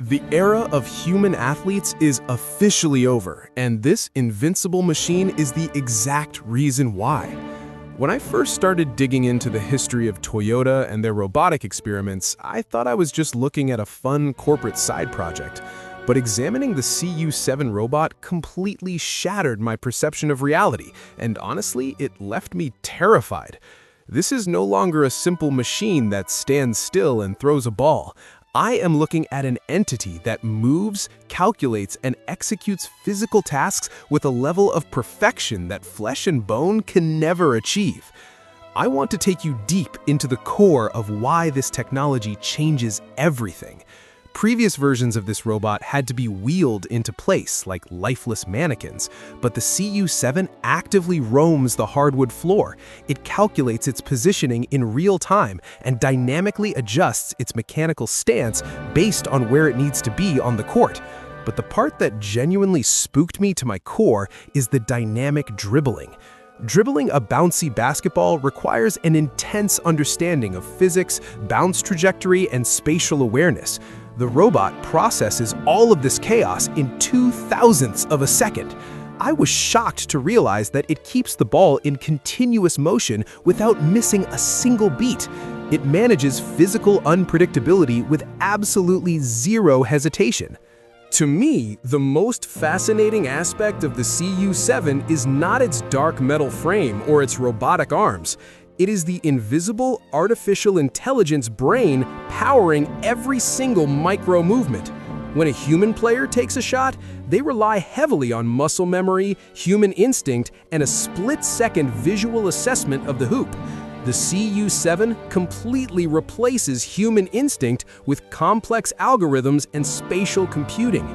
The era of human athletes is officially over, and this invincible machine is the exact reason why. When I first started digging into the history of Toyota and their robotic experiments, I thought I was just looking at a fun corporate side project. But examining the CUE7 robot completely shattered my perception of reality, and honestly, it left me terrified. This is no longer a simple machine that stands still and throws a ball. I am looking at an entity that moves, calculates, and executes physical tasks with a level of perfection that flesh and bone can never achieve. I want to take you deep into the core of why this technology changes everything. Previous versions of this robot had to be wheeled into place like lifeless mannequins, but the CUE7 actively roams the hardwood floor. It calculates its positioning in real time and dynamically adjusts its mechanical stance based on where it needs to be on the court. But the part that genuinely spooked me to my core is the dynamic dribbling. Dribbling a bouncy basketball requires an intense understanding of physics, bounce trajectory, and spatial awareness. The robot processes all of this chaos in 0.002 of a second. I was shocked to realize that it keeps the ball in continuous motion without missing a single beat. It manages physical unpredictability with absolutely zero hesitation. To me, the most fascinating aspect of the CUE7 is not its dark metal frame or its robotic arms. It is the invisible artificial intelligence brain powering every single micro movement. When a human player takes a shot, they rely heavily on muscle memory, human instinct, and a split-second visual assessment of the hoop. The CUE7 completely replaces human instinct with complex algorithms and spatial computing.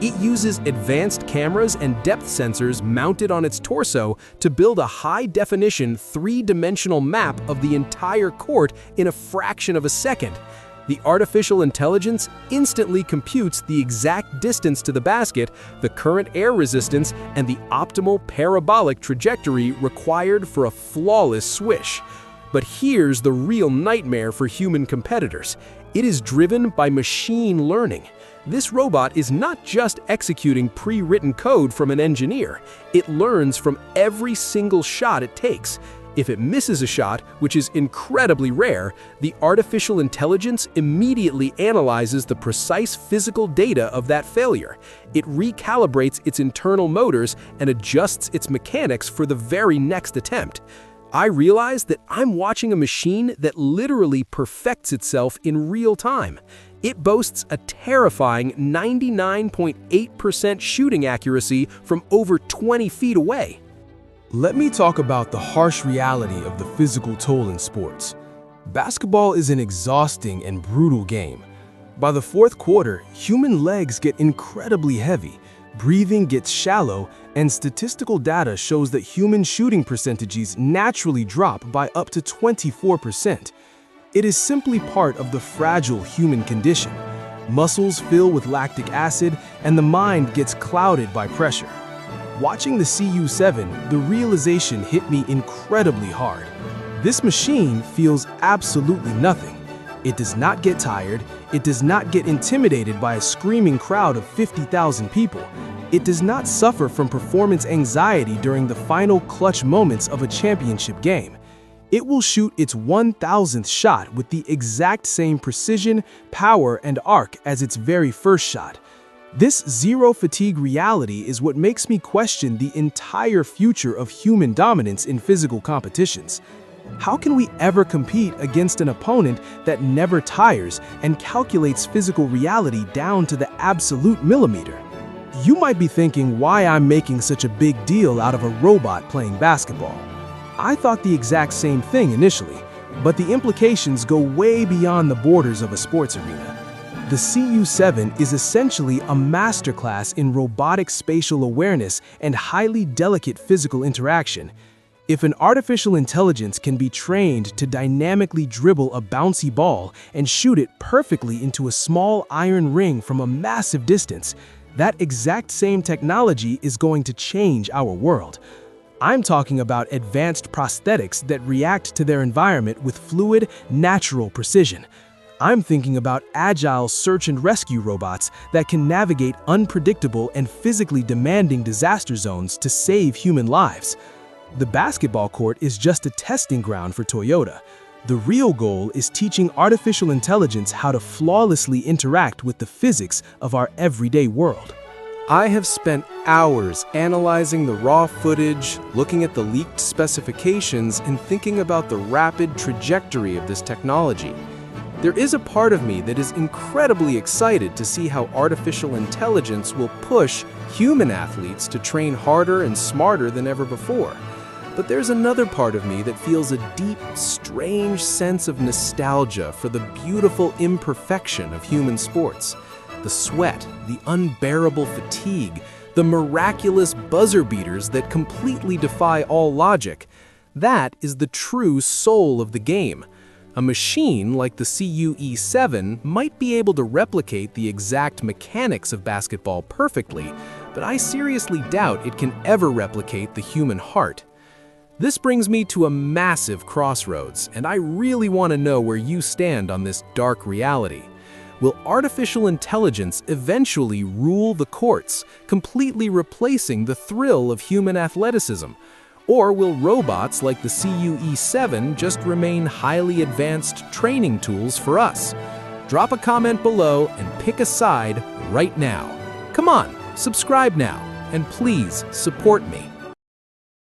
It uses advanced cameras and depth sensors mounted on its torso to build a high-definition, three-dimensional map of the entire court in a fraction of a second. The artificial intelligence instantly computes the exact distance to the basket, the current air resistance, and the optimal parabolic trajectory required for a flawless swish. But here's the real nightmare for human competitors. It is driven by machine learning. This robot is not just executing pre-written code from an engineer. It learns from every single shot it takes. If it misses a shot, which is incredibly rare, the artificial intelligence immediately analyzes the precise physical data of that failure. It recalibrates its internal motors and adjusts its mechanics for the very next attempt. I realized that I'm watching a machine that literally perfects itself in real time. It boasts a terrifying 99.8% shooting accuracy from over 20 feet away. Let me talk about the harsh reality of the physical toll in sports. Basketball is an exhausting and brutal game. By the fourth quarter, human legs get incredibly heavy, breathing gets shallow, and statistical data shows that human shooting percentages naturally drop by up to 24%. It is simply part of the fragile human condition. Muscles fill with lactic acid, and the mind gets clouded by pressure. Watching the CUE7, the realization hit me incredibly hard. This machine feels absolutely nothing. It does not get tired. It does not get intimidated by a screaming crowd of 50,000 people. It does not suffer from performance anxiety during the final clutch moments of a championship game. It will shoot its 1,000th shot with the exact same precision, power, and arc as its very first shot. This zero-fatigue reality is what makes me question the entire future of human dominance in physical competitions. How can we ever compete against an opponent that never tires and calculates physical reality down to the absolute millimeter? You might be thinking why I'm making such a big deal out of a robot playing basketball. I thought the exact same thing initially, but the implications go way beyond the borders of a sports arena. The CUE7 is essentially a masterclass in robotic spatial awareness and highly delicate physical interaction. If an artificial intelligence can be trained to dynamically dribble a bouncy ball and shoot it perfectly into a small iron ring from a massive distance, that exact same technology is going to change our world. I'm talking about advanced prosthetics that react to their environment with fluid, natural precision. I'm thinking about agile search and rescue robots that can navigate unpredictable and physically demanding disaster zones to save human lives. The basketball court is just a testing ground for Toyota. The real goal is teaching artificial intelligence how to flawlessly interact with the physics of our everyday world. I have spent hours analyzing the raw footage, looking at the leaked specifications, and thinking about the rapid trajectory of this technology. There is a part of me that is incredibly excited to see how artificial intelligence will push human athletes to train harder and smarter than ever before. But there's another part of me that feels a deep, strange sense of nostalgia for the beautiful imperfection of human sports. The sweat, the unbearable fatigue, the miraculous buzzer beaters that completely defy all logic. That is the true soul of the game. A machine like the CUE7 might be able to replicate the exact mechanics of basketball perfectly, but I seriously doubt it can ever replicate the human heart. This brings me to a massive crossroads, and I really want to know where you stand on this dark reality. Will artificial intelligence eventually rule the courts, completely replacing the thrill of human athleticism? Or will robots like the CUE7 just remain highly advanced training tools for us? Drop a comment below and pick a side right now. Come on, subscribe now, and please support me.